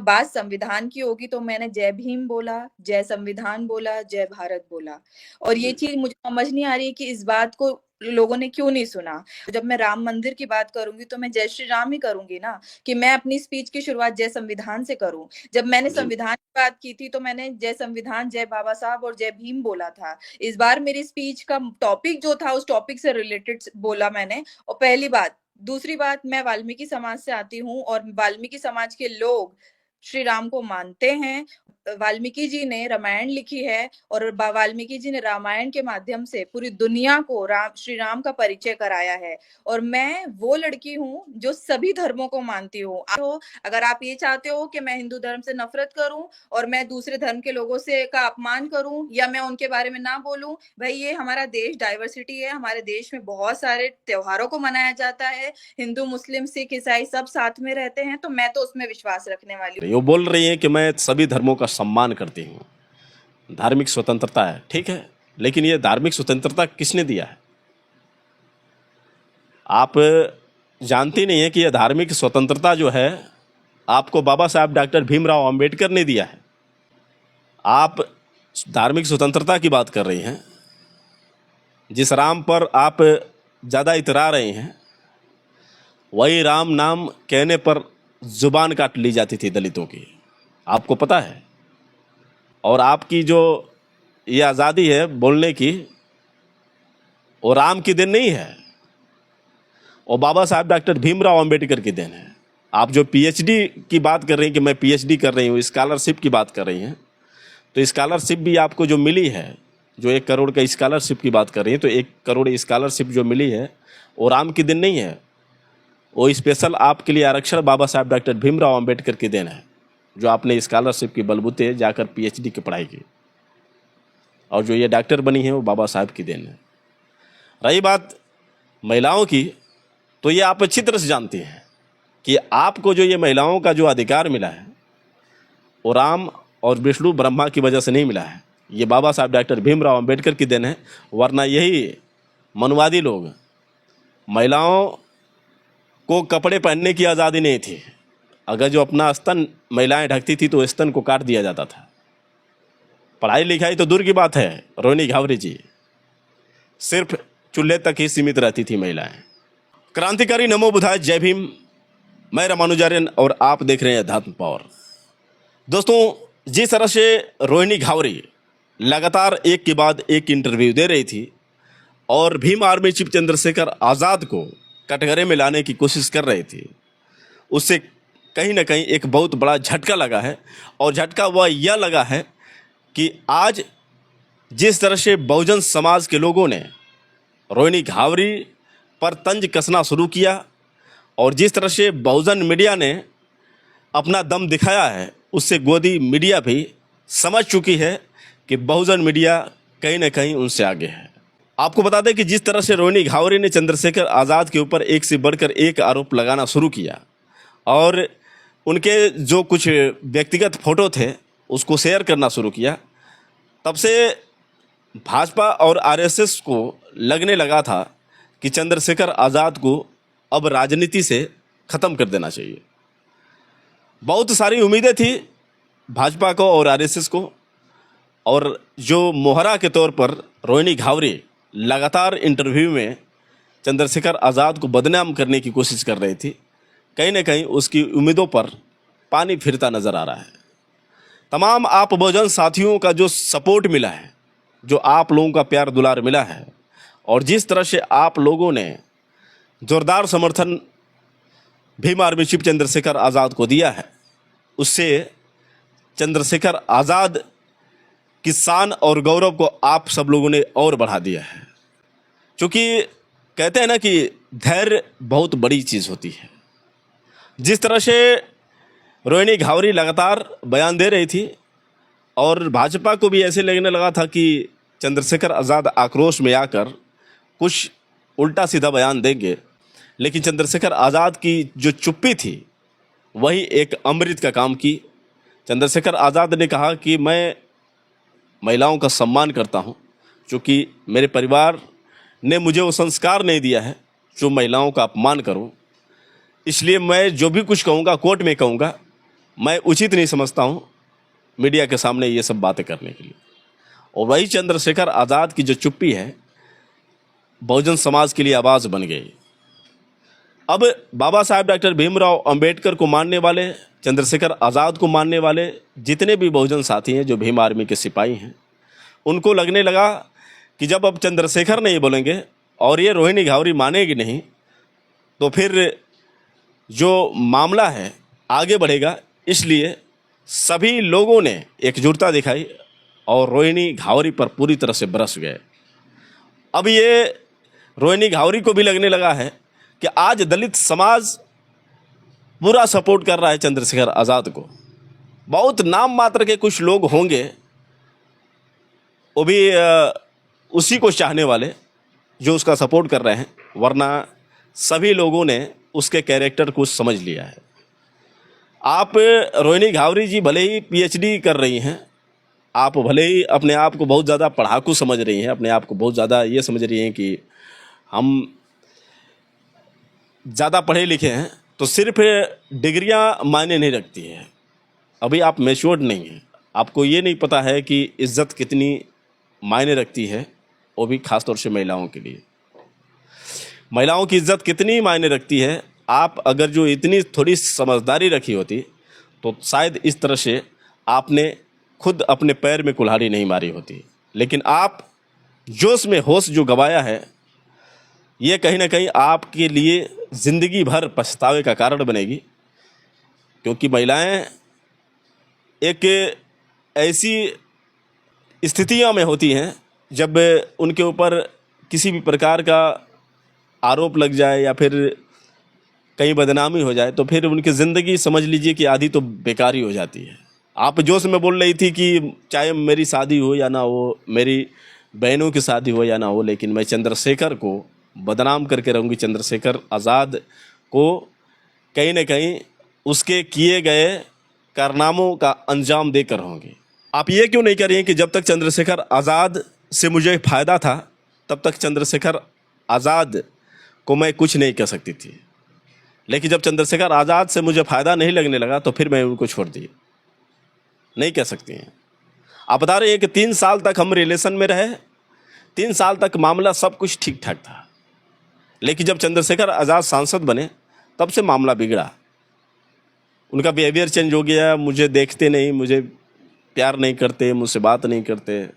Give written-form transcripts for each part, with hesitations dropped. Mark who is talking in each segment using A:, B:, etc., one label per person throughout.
A: बात संविधान की होगी तो मैंने जय भीम बोला, जय संविधान बोला, जय भारत बोला। और ये
B: जी।
A: चीज़ मुझे समझ नहीं आ रही है कि इस बात को लोगों ने क्यों नहीं सुना। जब मैं राम मंदिर की बात करूँगी तो मैं जय श्री राम ही करूँगी ना, कि मैं अपनी स्पीच की शुरुआत जय संविधान से करूँ। जब मैंने
B: जी।
A: संविधान की बात की थी तो मैंने जय संविधान, जय बाबा साहब और जय भीम बोला था। इस बार मेरी स्पीच का टॉपिक जो था उस टॉपिक से रिलेटेड बोला मैंने। और पहली बात। दूसरी बात, मैं वाल्मीकि समाज से आती हूँ और वाल्मीकि समाज के लोग श्री राम को मानते हैं। वाल्मीकि जी ने रामायण लिखी है और वाल्मीकि जी ने रामायण के माध्यम से पूरी दुनिया को श्री राम का परिचय कराया है। और मैं वो लड़की हूँ जो सभी धर्मों को मानती हूँ। तो अगर आप ये चाहते हो कि मैं हिंदू धर्म से नफरत करूं और मैं दूसरे धर्म के लोगों से का अपमान करूं या मैं उनके बारे में ना बोलूं, भाई ये हमारा देश डाइवर्सिटी है। हमारे देश में बहुत सारे त्योहारों को मनाया जाता है। हिंदू, मुस्लिम, सिख, ईसाई सब साथ में रहते हैं, तो मैं तो उसमें विश्वास रखने वाली हूँ।
B: वो बोल रही हैं कि मैं सभी धर्मों का सम्मान करती हूँ, धार्मिक स्वतंत्रता है, ठीक है, लेकिन ये धार्मिक स्वतंत्रता किसने दिया है? आप जानती नहीं है कि यह धार्मिक स्वतंत्रता जो है आपको बाबा साहब डॉक्टर भीमराव अंबेडकर ने दिया है। आप धार्मिक स्वतंत्रता की बात कर रही हैं। जिस राम पर आप ज़्यादा इतरा रहे हैं वही राम नाम कहने पर जुबान काट ली जाती थी दलितों की, आपको पता है। और आपकी जो ये आज़ादी है बोलने की, वो राम की देन नहीं है, वो बाबा साहब डॉक्टर भीमराव अंबेडकर की देन है। आप जो पीएचडी की बात कर रही हैं कि मैं पीएचडी कर रही हूँ, स्कॉलरशिप की बात कर रही हैं, तो स्कॉलरशिप भी आपको जो मिली है, जो 1 करोड़ का स्कॉलरशिप की बात कर रही हैं, तो 1 करोड़ स्कॉलरशिप जो मिली है वो राम की देन नहीं है। वो स्पेशल आपके लिए आरक्षण बाबा साहब डॉक्टर भीमराव अंबेडकर की देन है, जो आपने स्कॉलरशिप की बलबूते जाकर पीएचडी की पढ़ाई की, और जो ये डॉक्टर बनी है वो बाबा साहब की देन है। रही बात महिलाओं की, तो ये आप अच्छी तरह से जानती हैं कि आपको जो ये महिलाओं का जो अधिकार मिला है वो राम और विष्णु ब्रह्मा की वजह से नहीं मिला है, ये बाबा साहब डॉक्टर भीमराव अंबेडकर की देन है। वरना यही मनुवादी लोग महिलाओं को कपड़े पहनने की आज़ादी नहीं थी। अगर जो अपना स्तन महिलाएं ढकती थी तो स्तन को काट दिया जाता था। पढ़ाई लिखाई तो दूर की बात है, रोहिणी घावरे जी, सिर्फ चूल्हे तक ही सीमित रहती थी महिलाएं। क्रांतिकारी नमो बुधाय, जय भीम। मैं रामानुजार्यन और आप देख रहे हैं अध्यात्म पावर। दोस्तों, जिस तरह से रोहिणी घावरे लगातार एक के बाद एक इंटरव्यू दे रही थी और भीम आर्मी चीफ चंद्रशेखर आज़ाद को कटघरे में लाने की कोशिश कर रही थी, उससे कहीं ना कहीं एक बहुत बड़ा झटका लगा है। और झटका वह यह लगा है कि आज जिस तरह से बहुजन समाज के लोगों ने रोहिणी घावरे पर तंज कसना शुरू किया और जिस तरह से बहुजन मीडिया ने अपना दम दिखाया है, उससे गोदी मीडिया भी समझ चुकी है कि बहुजन मीडिया कहीं ना कहीं उनसे आगे है। आपको बता दें कि जिस तरह से रोहिणी घावरे ने चंद्रशेखर आज़ाद के ऊपर एक से बढ़कर एक आरोप लगाना शुरू किया और उनके जो कुछ व्यक्तिगत फ़ोटो थे उसको शेयर करना शुरू किया, तब से भाजपा और आरएसएस को लगने लगा था कि चंद्रशेखर आज़ाद को अब राजनीति से ख़त्म कर देना चाहिए। बहुत सारी उम्मीदें थी भाजपा को और आरएसएस को, और जो मोहरा के तौर पर रोहिणी घावरे लगातार इंटरव्यू में चंद्रशेखर आज़ाद को बदनाम करने की कोशिश कर रही थी, कहीं ना कहीं उसकी उम्मीदों पर पानी फिरता नज़र आ रहा है। तमाम आप बहुजन साथियों का जो सपोर्ट मिला है, जो आप लोगों का प्यार दुलार मिला है, और जिस तरह से आप लोगों ने जोरदार समर्थन भीम आर्मी चीफ चंद्रशेखर आज़ाद को दिया है, उससे चंद्रशेखर आज़ाद की शान और गौरव को आप सब लोगों ने और बढ़ा दिया है। क्योंकि कहते हैं ना कि धैर्य बहुत बड़ी चीज़ होती है। जिस तरह से रोहिणी घावरे लगातार बयान दे रही थी और भाजपा को भी ऐसे लगने लगा था कि चंद्रशेखर आज़ाद आक्रोश में आकर कुछ उल्टा सीधा बयान देंगे, लेकिन चंद्रशेखर आज़ाद की जो चुप्पी थी वही एक अमृत का काम की। चंद्रशेखर आज़ाद ने कहा कि मैं महिलाओं का सम्मान करता हूं, क्योंकि मेरे परिवार ने मुझे वो संस्कार नहीं दिया है जो महिलाओं का अपमान करूं, इसलिए मैं जो भी कुछ कहूँगा कोर्ट में कहूँगा मैं उचित नहीं समझता हूँ मीडिया के सामने ये सब बातें करने के लिए। और वही चंद्रशेखर आज़ाद की जो चुप्पी है बहुजन समाज के लिए आवाज़ बन गई। अब बाबा साहेब डॉक्टर भीमराव अंबेडकर को मानने वाले, चंद्रशेखर आज़ाद को मानने वाले जितने भी बहुजन साथी हैं, जो भीम आर्मी के सिपाही हैं, उनको लगने लगा कि जब अब चंद्रशेखर नहीं बोलेंगे और ये रोहिणी घावरी मानेगी नहीं, तो फिर जो मामला है आगे बढ़ेगा। इसलिए सभी लोगों ने एकजुटता दिखाई और रोहिणी घावरी पर पूरी तरह से बरस गए। अब ये रोहिणी घावरी को भी लगने लगा है कि आज दलित समाज पूरा सपोर्ट कर रहा है चंद्रशेखर आज़ाद को। बहुत नाम मात्र के कुछ लोग होंगे, वो भी उसी को चाहने वाले जो उसका सपोर्ट कर रहे हैं, वरना सभी लोगों ने उसके कैरेक्टर को समझ लिया है। आप रोहिणी घावरी जी भले ही पीएचडी कर रही हैं, आप भले ही अपने आप को बहुत ज़्यादा पढ़ाकू समझ रही हैं, अपने आप को बहुत ज़्यादा ये समझ रही हैं कि हम ज़्यादा पढ़े लिखे हैं, तो सिर्फ डिग्रियां मायने नहीं रखती हैं। अभी आप मैच्योर्ड नहीं हैं, आपको ये नहीं पता है कि इज़्ज़त कितनी मायने रखती है, वो भी ख़ास तौर से महिलाओं के लिए। महिलाओं की इज़्ज़त कितनी मायने रखती है। आप अगर जो इतनी थोड़ी समझदारी रखी होती तो शायद इस तरह से आपने खुद अपने पैर में कुल्हाड़ी नहीं मारी होती। लेकिन आप जोश में होश जो गवाया है, ये कहीं ना कहीं आपके लिए ज़िंदगी भर पछतावे का कारण बनेगी। क्योंकि महिलाएं एक ऐसी स्थितियों में होती हैं जब उनके ऊपर किसी भी प्रकार का आरोप लग जाए या फिर कहीं बदनामी हो जाए, तो फिर उनकी ज़िंदगी समझ लीजिए कि आधी तो बेकार ही हो जाती है। आप जोश में बोल रही थी कि चाहे मेरी शादी हो या ना हो, मेरी बहनों की शादी हो या ना हो, लेकिन मैं चंद्रशेखर को बदनाम करके रहूँगी, चंद्रशेखर आज़ाद को कहीं ना कहीं उसके किए गए कारनामों का अंजाम देकर रहूँगी। आप ये क्यों नहीं कह रही हैं कि जब तक चंद्रशेखर आज़ाद से मुझे फ़ायदा था, तब तक चंद्रशेखर आज़ाद को मैं कुछ नहीं कह सकती थी, लेकिन जब चंद्रशेखर आज़ाद से मुझे फ़ायदा नहीं लगने लगा तो फिर मैं उनको छोड़ दी। नहीं कह सकती हैं। आप बता रहे हैं कि 3 साल तक हम रिलेशन में रहे, 3 साल तक मामला सब कुछ ठीक ठाक था, लेकिन जब चंद्रशेखर आज़ाद सांसद बने तब से मामला बिगड़ा। उनका बिहेवियर चेंज हो गया, मुझे देखते नहीं, मुझे प्यार नहीं करते, मुझसे बात नहीं करते।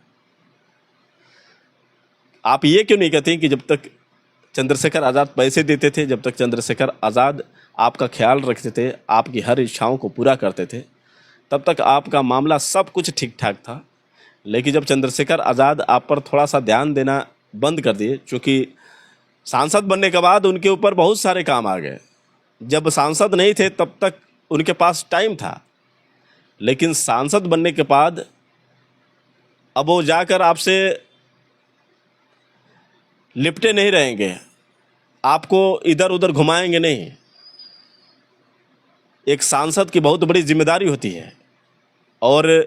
B: आप ये क्यों नहीं कहते कि जब तक चंद्रशेखर आज़ाद पैसे देते थे, जब तक चंद्रशेखर आज़ाद आपका ख्याल रखते थे, आपकी हर इच्छाओं को पूरा करते थे, तब तक आपका मामला सब कुछ ठीक ठाक था। लेकिन जब चंद्रशेखर आज़ाद आप पर थोड़ा सा ध्यान देना बंद कर दिए, चूँकि सांसद बनने के बाद उनके ऊपर बहुत सारे काम आ गए। जब सांसद नहीं थे तब तक उनके पास टाइम था, लेकिन सांसद बनने के बाद अब वो जाकर आपसे लिपटे नहीं रहेंगे, आपको इधर उधर घुमाएंगे नहीं। एक सांसद की बहुत बड़ी जिम्मेदारी होती है, और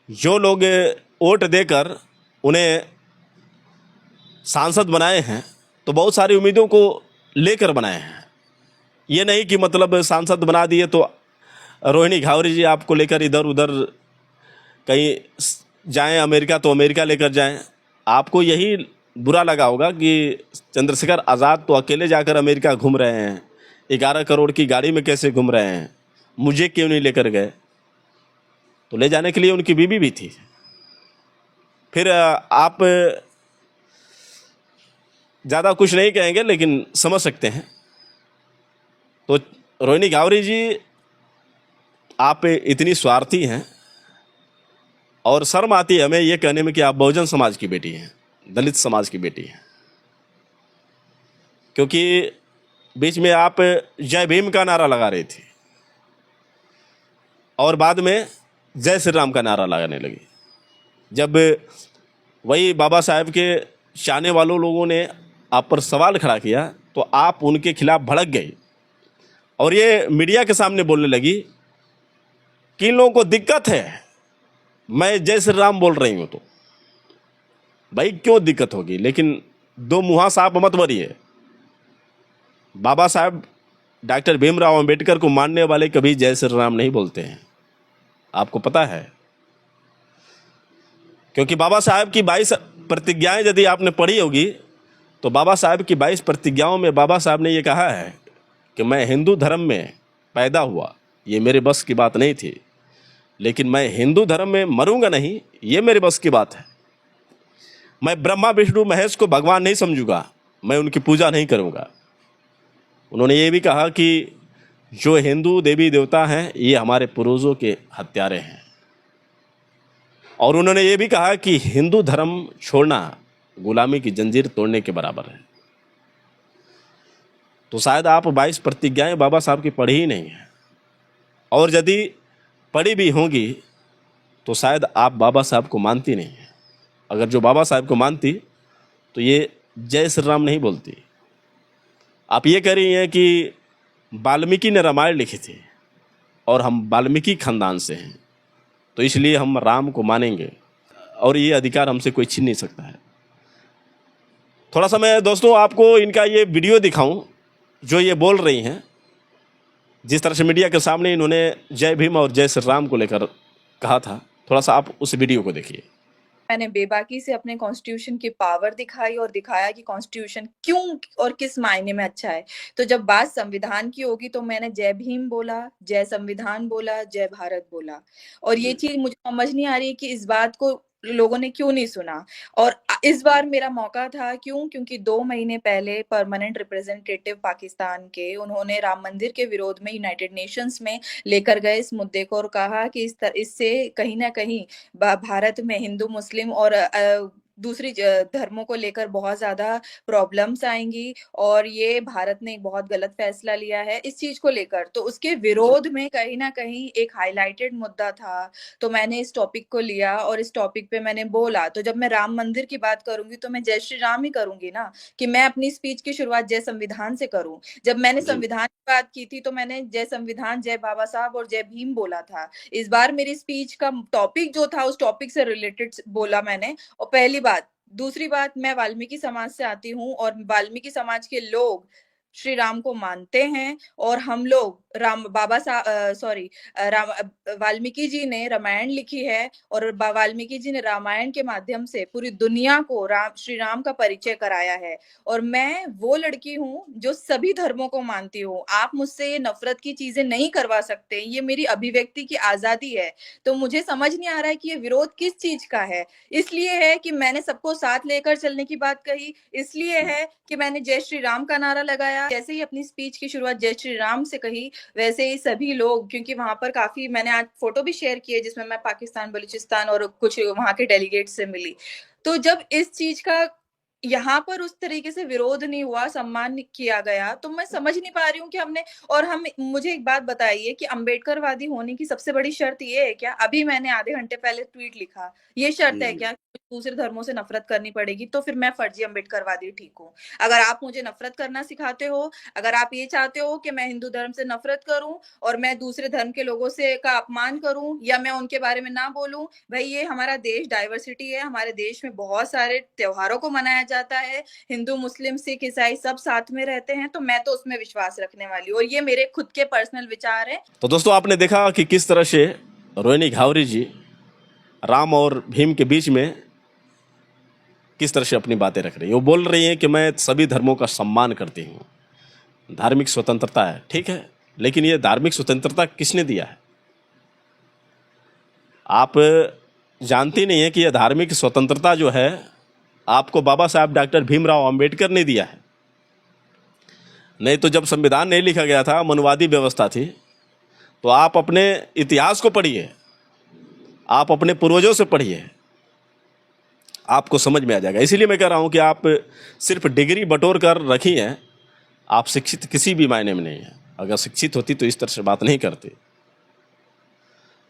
B: जो लोग वोट देकर उन्हें सांसद बनाए हैं तो बहुत सारी उम्मीदों को लेकर बनाए हैं। ये नहीं कि मतलब सांसद बना दिए तो रोहिणी घावरी जी आपको लेकर इधर उधर कहीं जाएं, अमेरिका तो अमेरिका लेकर जाएं। आपको यही बुरा लगा होगा कि चंद्रशेखर आज़ाद तो अकेले जाकर अमेरिका घूम रहे हैं, 11 करोड़ की गाड़ी में कैसे घूम रहे हैं, मुझे क्यों नहीं लेकर गए। तो ले जाने के लिए उनकी बीवी भी थी। फिर आप ज़्यादा कुछ नहीं कहेंगे, लेकिन समझ सकते हैं। तो रोहिणी घावरी जी, आप इतनी स्वार्थी हैं और शर्म आती है हमें ये कहने में कि आप बहुजन समाज की बेटी हैं, दलित समाज की बेटी हैं। क्योंकि बीच में आप जय भीम का नारा लगा रही थी और बाद में जय श्री राम का नारा लगाने लगी। जब वही बाबा साहेब के चाहने वालों लोगों ने आप पर सवाल खड़ा किया तो आप उनके खिलाफ भड़क गई और ये मीडिया के सामने बोलने लगी कि इन लोगों को दिक्कत है, मैं जय श्री राम बोल रही हूँ। तो भाई क्यों दिक्कत होगी, लेकिन दो मुँहा साफ मत बनिए। बाबा साहब डॉक्टर भीमराव अंबेडकर को मानने वाले कभी जय श्री राम नहीं बोलते हैं। आपको पता है? क्योंकि बाबा साहब की 22 प्रतिज्ञाएं यदि आपने पढ़ी होगी तो बाबा साहब की 22 प्रतिज्ञाओं में बाबा साहब ने ये कहा है कि मैं हिंदू धर्म में पैदा हुआ, ये मेरे बस की बात नहीं थी, लेकिन मैं हिंदू धर्म में मरूंगा नहीं, ये मेरे बस की बात है। मैं ब्रह्मा विष्णु महेश को भगवान नहीं समझूंगा, मैं उनकी पूजा नहीं करूंगा। उन्होंने ये भी कहा कि जो हिंदू देवी देवता हैं ये हमारे पूर्वजों के हत्यारे हैं। और उन्होंने ये भी कहा कि हिंदू धर्म छोड़ना गुलामी की जंजीर तोड़ने के बराबर है। तो शायद आप 22 प्रतिज्ञाएं बाबा साहब की पढ़ी ही नहीं है, और यदि पढ़ी भी होंगी तो शायद आप बाबा साहब को मानती नहीं है। अगर जो बाबा साहब को मानती तो ये जय श्री राम नहीं बोलती। आप ये कह रही हैं कि वाल्मीकि ने रामायण लिखी थी और हम वाल्मीकि खानदान से हैं, तो इसलिए हम राम को मानेंगे और ये अधिकार हमसे कोई छीन नहीं सकता है। थोड़ा सा मैं दोस्तों आपको इनका ये वीडियो दिखाऊं जो ये बोल रही हैं, जिस तरह से मीडिया के सामने इन्होंने जय भीम और जय श्री राम को लेकर कहा था। थोड़ा सा आप उस वीडियो को देखिए।
A: मैंने बेबाकी से अपने कॉन्स्टिट्यूशन की पावर दिखाई और दिखाया कि कॉन्स्टिट्यूशन क्यों और किस मायने में अच्छा है। तो जब बात संविधान की होगी तो मैंने जय भीम बोला, जय संविधान बोला, जय भारत बोला। और ये चीज मुझे समझ नहीं आ रही है कि इस बात को लोगों ने क्यों नहीं सुना। और इस बार मेरा मौका था, क्योंकि 2 महीने पहले परमानेंट रिप्रेजेंटेटिव पाकिस्तान के उन्होंने राम मंदिर के विरोध में यूनाइटेड नेशंस में लेकर गए इस मुद्दे को और कहा कि इससे कहीं ना कहीं भारत में हिंदू मुस्लिम और दूसरी धर्मों को लेकर बहुत ज्यादा प्रॉब्लम्स आएंगी और ये भारत ने एक बहुत गलत फैसला लिया है इस चीज को लेकर। तो उसके विरोध में कहीं ना कहीं एक हाईलाइटेड मुद्दा था, तो मैंने इस टॉपिक को लिया और इस टॉपिक पे मैंने बोला। तो जब मैं राम मंदिर की बात करूंगी तो मैं जय श्री राम ही करूंगी ना, कि मैं अपनी स्पीच की शुरुआत जय संविधान से करूं। जब मैंने संविधान की बात की थी तो मैंने जय संविधान, जय बाबा साहब और जय भीम बोला था। इस बार मेरी स्पीच का टॉपिक जो था उस टॉपिक से रिलेटेड बोला मैंने। और पहली बात, दूसरी बात, मैं वाल्मीकि समाज से आती हूँ और वाल्मीकि समाज के लोग श्री राम को मानते हैं और हम लोग वाल्मीकि जी ने रामायण लिखी है और वाल्मीकि जी ने रामायण के माध्यम से पूरी दुनिया को श्री राम का परिचय कराया है। और मैं वो लड़की हूँ जो सभी धर्मों को मानती हूँ। आप मुझसे ये नफरत की चीजें नहीं करवा सकते, ये मेरी अभिव्यक्ति की आजादी है। तो मुझे समझ नहीं आ रहा है कि ये विरोध किस चीज का है। इसलिए है कि मैंने सबको साथ लेकर चलने की बात कही, इसलिए है कि मैंने जय श्री राम का नारा लगाया। जैसे ही अपनी स्पीच की शुरुआत जय श्री राम से कही वैसे ही सभी लोग, क्योंकि वहां पर काफी, मैंने आज फोटो भी शेयर की है जिसमें मैं पाकिस्तान, बलूचिस्तान और कुछ वहां के डेलीगेट से मिली। तो जब इस चीज का यहाँ पर उस तरीके से विरोध नहीं हुआ, सम्मान किया गया, तो मैं समझ नहीं पा रही हूँ कि मुझे एक बात बताइए कि अम्बेडकरवादी होने की सबसे बड़ी शर्त ये है क्या? अभी मैंने आधे घंटे पहले ट्वीट लिखा, ये शर्त है क्या दूसरे धर्मों से नफरत करनी पड़ेगी? तो फिर मैं फर्जी अम्बेडकरवादी ठीक हूँ। अगर आप मुझे नफरत करना सिखाते हो, अगर आप ये चाहते हो कि मैं हिंदू धर्म से नफरत करूं और मैं दूसरे धर्म के लोगों से का अपमान करूं या मैं उनके बारे में ना बोलूं, भाई ये हमारा देश डाइवर्सिटी है, हमारे देश में बहुत सारे त्योहारों को मनाया जाता है, हिंदू मुस्लिम सिख ईसाई सब साथ में रहते हैं, तो मैं तो उसमें विश्वास रखने वाली हूँ और ये मेरे खुद के पर्सनल विचार हैं।
B: तो दोस्तों आपने देखा कि किस तरह से रोहिणी घावरी जी राम और भीम के बीच में किस तरह से अपनी बातें रख रही है। वो बोल रही हैं कि मैं सभी धर्मों का सम्मान करती हूँ, धार्मिक स्वतंत्रता है, ठीक है, लेकिन ये धार्मिक स्वतंत्रता किसने दिया है? आप जानती नहीं है कि यह धार्मिक स्वतंत्रता जो है आपको बाबा साहब डॉक्टर भीमराव अंबेडकर ने दिया है। नहीं तो जब संविधान नहीं लिखा गया था, मनुवादी व्यवस्था थी, तो आप अपने इतिहास को पढ़िए, आप अपने पूर्वजों से पढ़िए, आपको समझ में आ जाएगा। इसीलिए मैं कह रहा हूं कि आप सिर्फ डिग्री बटोर कर रखी हैं, आप शिक्षित किसी भी मायने में नहीं है। अगर शिक्षित होती तो इस तरह से बात नहीं करती।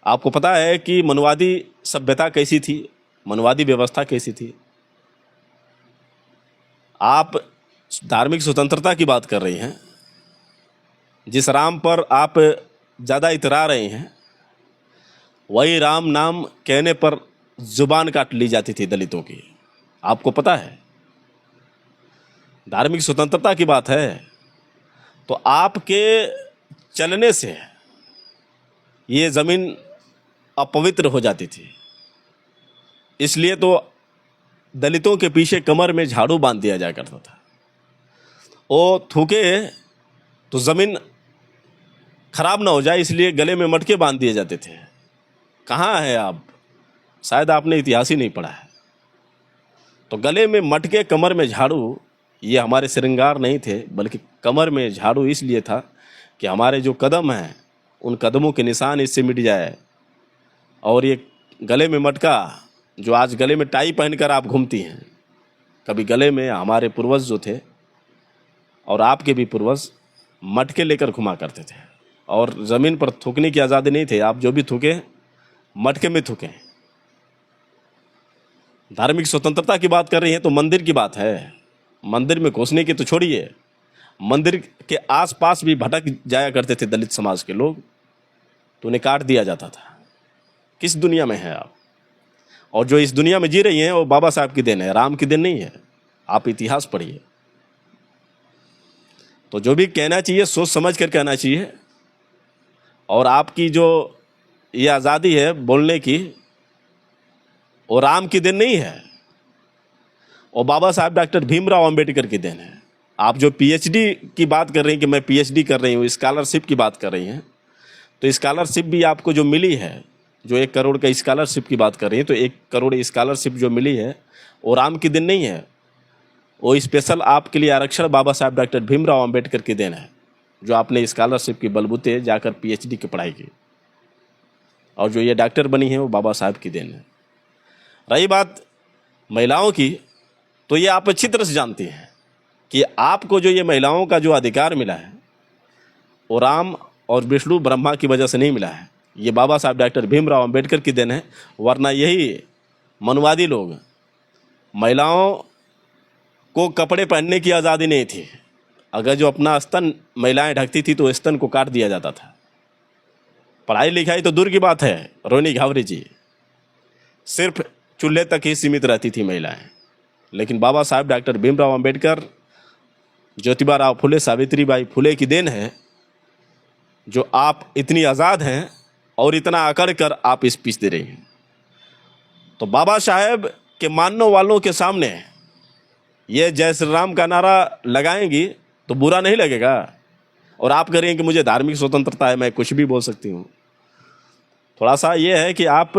B: आपको पता है कि मनुवादी सभ्यता कैसी थी, मनुवादी व्यवस्था कैसी थी। आप धार्मिक स्वतंत्रता की बात कर रही हैं, जिस राम पर आप ज़्यादा इतरा रही हैं वही राम नाम कहने पर जुबान काट ली जाती थी दलितों की। आपको पता है, धार्मिक स्वतंत्रता की बात है तो आपके चलने से ये ज़मीन अपवित्र हो जाती थी। इसलिए तो दलितों के पीछे कमर में झाड़ू बांध दिया जाया करता था। वो थूके तो ज़मीन खराब ना हो जाए, इसलिए गले में मटके बांध दिए जाते थे। कहाँ है आप? शायद आपने इतिहास ही नहीं पढ़ा है। तो गले में मटके, कमर में झाड़ू, ये हमारे श्रृंगार नहीं थे, बल्कि कमर में झाड़ू इसलिए था कि हमारे जो कदम हैं उन कदमों के निशान इससे मिट जाए। और ये गले में मटका, जो आज गले में टाई पहनकर आप घूमती हैं, कभी गले में हमारे पूर्वज जो थे और आपके भी पूर्वज मटके लेकर घुमा करते थे। और ज़मीन पर थूकने की आज़ादी नहीं थी। आप जो भी थूके मटके में थूकें। धार्मिक स्वतंत्रता की बात कर रही हैं तो मंदिर की बात है। मंदिर में घुसने की तो छोड़िए, मंदिर के आसपास भी भटक जाया करते थे दलित समाज के लोग, तो उन्हें काट दिया जाता था। किस दुनिया में है आप? और जो इस दुनिया में जी रही हैं वो बाबा साहब की देन है, राम की देन नहीं है। आप इतिहास पढ़िए। तो जो भी कहना चाहिए सोच समझ कर कहना चाहिए। और आपकी जो ये आज़ादी है बोलने की, वो राम की देन नहीं है, और बाबा साहब डॉक्टर भीमराव अंबेडकर की देन है। आप जो पीएचडी की बात कर रही हैं कि मैं पीएचडी कर रही हूँ, स्कॉलरशिप की बात कर रही हैं, तो स्कॉलरशिप भी आपको जो मिली है, जो 1 करोड़ का स्कॉलरशिप की बात कर रही हैं, तो 1 करोड़ स्कॉलरशिप जो मिली है वो राम की देन नहीं है। वो स्पेशल आपके लिए आरक्षण बाबा साहब डॉक्टर भीमराव अंबेडकर की देन है, जो आपने स्कॉलरशिप की बलबूते जाकर पीएचडी की पढ़ाई की, और जो ये डॉक्टर बनी है वो बाबा साहब की देन है। रही बात महिलाओं की, तो ये आप अच्छी तरह से जानती हैं कि आपको जो ये महिलाओं का जो अधिकार मिला है वो राम और विष्णु ब्रह्मा की वजह से नहीं मिला है, ये बाबा साहब डॉक्टर भीमराव अंबेडकर की देन है। वरना यही मनुवादी लोग, महिलाओं को कपड़े पहनने की आज़ादी नहीं थी। अगर जो अपना स्तन महिलाएं ढकती थी तो स्तन को काट दिया जाता था। पढ़ाई लिखाई तो दूर की बात है, रोनी घावरे जी, सिर्फ चूल्हे तक ही सीमित रहती थी महिलाएं। लेकिन बाबा साहब डॉक्टर भीमराव अंबेडकर, ज्योतिबा राव फुले, सावित्रीबाई फुले की देन है, जो आप इतनी आज़ाद हैं और इतना अकड़ कर आप स्पीच दे रही हैं। तो बाबा साहब के मानने वालों के सामने ये जय श्री राम का नारा लगाएंगी तो बुरा नहीं लगेगा। और आप कह रही हैं कि मुझे धार्मिक स्वतंत्रता है, मैं कुछ भी बोल सकती हूँ। थोड़ा सा ये है कि आप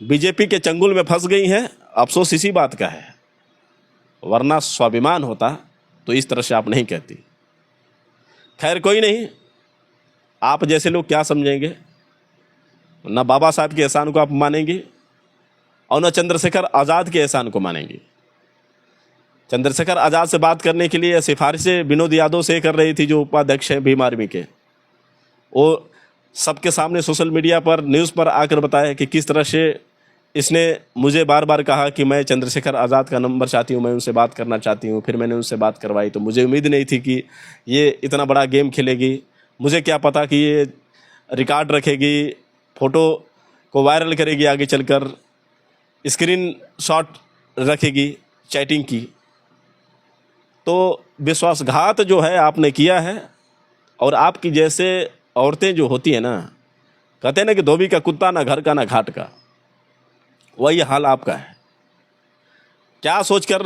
B: बीजेपी के चंगुल में फंस गई हैं। अफसोस इसी बात का है, वरना स्वाभिमान होता तो इस तरह से आप नहीं कहती। खैर कोई नहीं, आप जैसे लोग क्या समझेंगे, ना बाबा साहब के एहसान को आप मानेंगे और न चंद्रशेखर आज़ाद के एहसान को मानेंगे। चंद्रशेखर आज़ाद से बात करने के लिए सिफारिशें विनोद यादव से कर रही थी, जो उपाध्यक्ष हैं भीम आर्मी के। वो सबके सामने सोशल मीडिया पर, न्यूज़ पर आकर बताया कि किस तरह से इसने मुझे बार बार कहा कि मैं चंद्रशेखर आज़ाद का नंबर चाहती हूँ, मैं उनसे बात करना चाहती हूँ। फिर मैंने उनसे बात करवाई तो मुझे उम्मीद नहीं थी कि ये इतना बड़ा गेम खेलेगी। मुझे क्या पता कि ये रिकॉर्ड रखेगी, फ़ोटो को वायरल करेगी, आगे चलकर स्क्रीन शॉट रखेगी चैटिंग की। तो विश्वासघात जो है आपने किया है। और आपकी जैसे औरतें जो होती हैं ना, कहते हैं ना कि धोबी का कुत्ता ना घर का ना घाट का, वही हाल आपका है। क्या सोचकर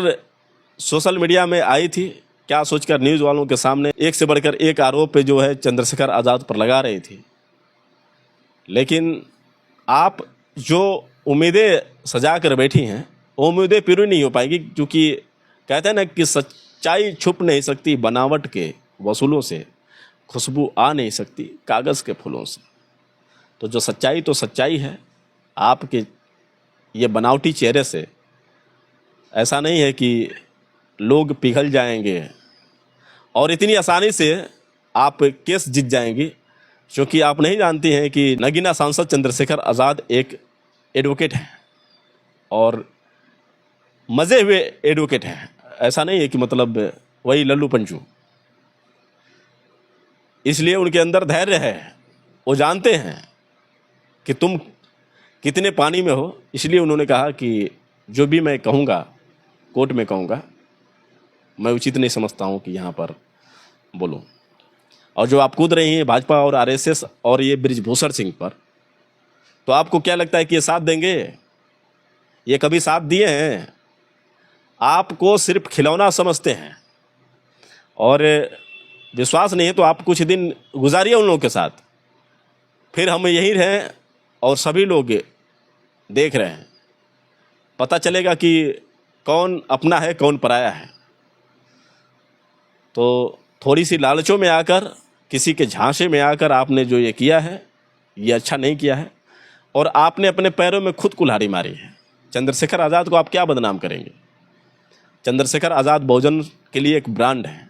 B: सोशल मीडिया में आई थी, क्या सोचकर न्यूज़ वालों के सामने एक से बढ़कर एक आरोप पे जो है चंद्रशेखर आज़ाद पर लगा रही थी। लेकिन आप जो उम्मीदें सजा कर बैठी हैं वो उम्मीदें पूरी नहीं हो पाएगी, क्योंकि कहते हैं ना कि सच्चाई छुप नहीं सकती बनावट के वसूलों से, खुशबू आ नहीं सकती कागज़ के फूलों से। तो जो सच्चाई तो सच्चाई है, आपके ये बनावटी चेहरे से ऐसा नहीं है कि लोग पिघल जाएंगे और इतनी आसानी से आप केस जीत जाएंगी, क्योंकि आप नहीं जानती हैं कि नगीना सांसद चंद्रशेखर आज़ाद एक एडवोकेट हैं और मज़े हुए एडवोकेट हैं। ऐसा नहीं है कि मतलब वही लल्लू पंचू। इसलिए उनके अंदर धैर्य है, वो जानते हैं कि तुम कितने पानी में हो। इसलिए उन्होंने कहा कि जो भी मैं कहूँगा कोर्ट में कहूँगा, मैं उचित नहीं समझता हूँ कि यहाँ पर बोलूँ। और जो आप कूद रही हैं भाजपा और आरएसएस और ये बृजभूषण सिंह पर, तो आपको क्या लगता है कि ये साथ देंगे? ये कभी साथ दिए हैं? आपको सिर्फ खिलौना समझते हैं, और विश्वास नहीं है तो आप कुछ दिन गुजारिए उन लोगों के साथ, फिर हम यहीं रहें और सभी लोग देख रहे हैं, पता चलेगा कि कौन अपना है कौन पराया है। तो थोड़ी सी लालचों में आकर, किसी के झांसे में आकर आपने जो ये किया है, ये अच्छा नहीं किया है, और आपने अपने पैरों में खुद कुल्हाड़ी मारी है। चंद्रशेखर आज़ाद को आप क्या बदनाम करेंगे? चंद्रशेखर आज़ाद बहुजन के लिए एक ब्रांड है।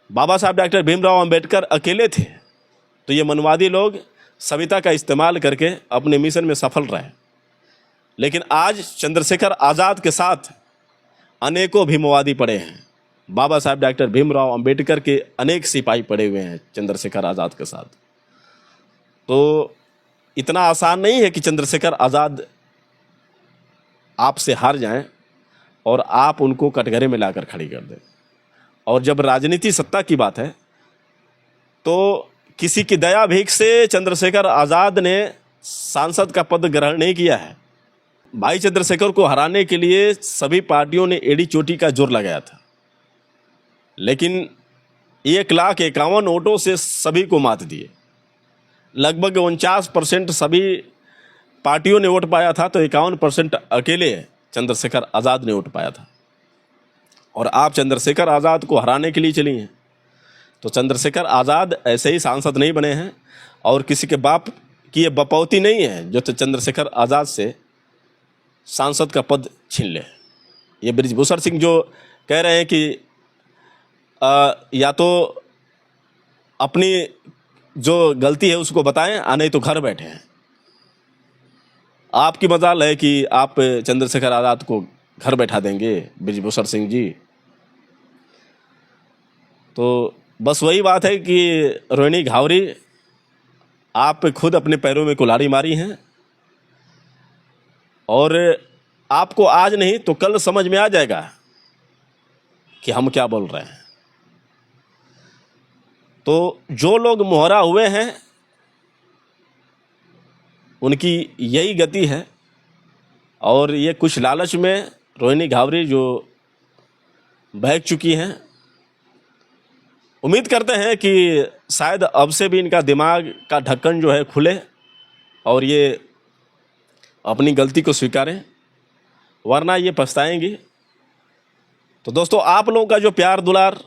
B: बाबा साहब डॉक्टर भीमराव अंबेडकर अकेले थे तो ये मनवादी लोग सविता का इस्तेमाल करके अपने मिशन में सफल रहे, लेकिन आज चंद्रशेखर आज़ाद के साथ अनेकों भीमवादी पड़े हैं। बाबा साहब डॉक्टर भीमराव अंबेडकर के अनेक सिपाही पड़े हुए हैं चंद्रशेखर आज़ाद के साथ। तो इतना आसान नहीं है कि चंद्रशेखर आज़ाद आपसे हार जाएं और आप उनको कटघरे में लाकर खड़ी कर दें। और जब राजनीति सत्ता की बात है तो किसी की दया भीख से चंद्रशेखर आज़ाद ने सांसद का पद ग्रहण नहीं किया है। भाई चंद्रशेखर को हराने के लिए सभी पार्टियों ने एड़ी चोटी का जोर लगाया था, लेकिन 1,51,000 वोटों से सभी को मात दिए। लगभग 49% सभी पार्टियों ने वोट पाया था, तो 51% अकेले चंद्रशेखर आज़ाद ने वोट पाया था। और आप चंद्रशेखर आज़ाद को हराने के लिए चली हैं। तो चंद्रशेखर आज़ाद ऐसे ही सांसद नहीं बने हैं, और किसी के बाप की ये बपौती नहीं है जो तो चंद्रशेखर आज़ाद से सांसद का पद छीन ले। ये बृजभूषण सिंह जो कह रहे हैं कि या तो अपनी जो गलती है उसको बताएं, नहीं तो घर बैठे हैं। आपकी मजाल है कि आप चंद्रशेखर आज़ाद को घर बैठा देंगे बृजभूषण सिंह जी। तो बस वही बात है कि रोहिणी घावरी, आप खुद अपने पैरों में कुल्हाड़ी मारी हैं, और आपको आज नहीं तो कल समझ में आ जाएगा कि हम क्या बोल रहे हैं। तो जो लोग मोहरा हुए हैं उनकी यही गति है, और ये कुछ लालच में रोहिणी घावरी जो बहक चुकी हैं। उम्मीद करते हैं कि शायद अब से भी इनका दिमाग का ढक्कन जो है खुले और ये अपनी गलती को स्वीकारें, वरना ये पछताएंगी। तो दोस्तों, आप लोगों का जो प्यार दुलार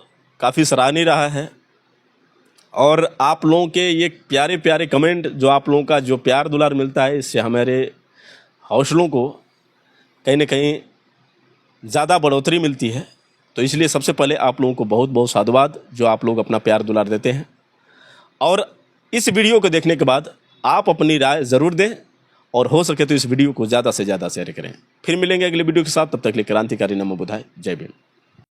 B: काफ़ी सराहनीय रहा है, और आप लोगों के ये प्यारे प्यारे कमेंट, जो आप लोगों का जो प्यार दुलार मिलता है, इससे हमारे हौसलों को कहीं ना कहीं ज़्यादा बढ़ोतरी मिलती है। तो इसलिए सबसे पहले आप लोगों को बहुत बहुत साधुवाद, जो आप लोग अपना प्यार दुलार देते हैं। और इस वीडियो को देखने के बाद आप अपनी राय ज़रूर दें, और हो सके तो इस वीडियो को ज़्यादा से ज़्यादा शेयर करें। फिर मिलेंगे अगले वीडियो के साथ, तब तक के लिए क्रांतिकारी नमो बुधाय। जय भीम।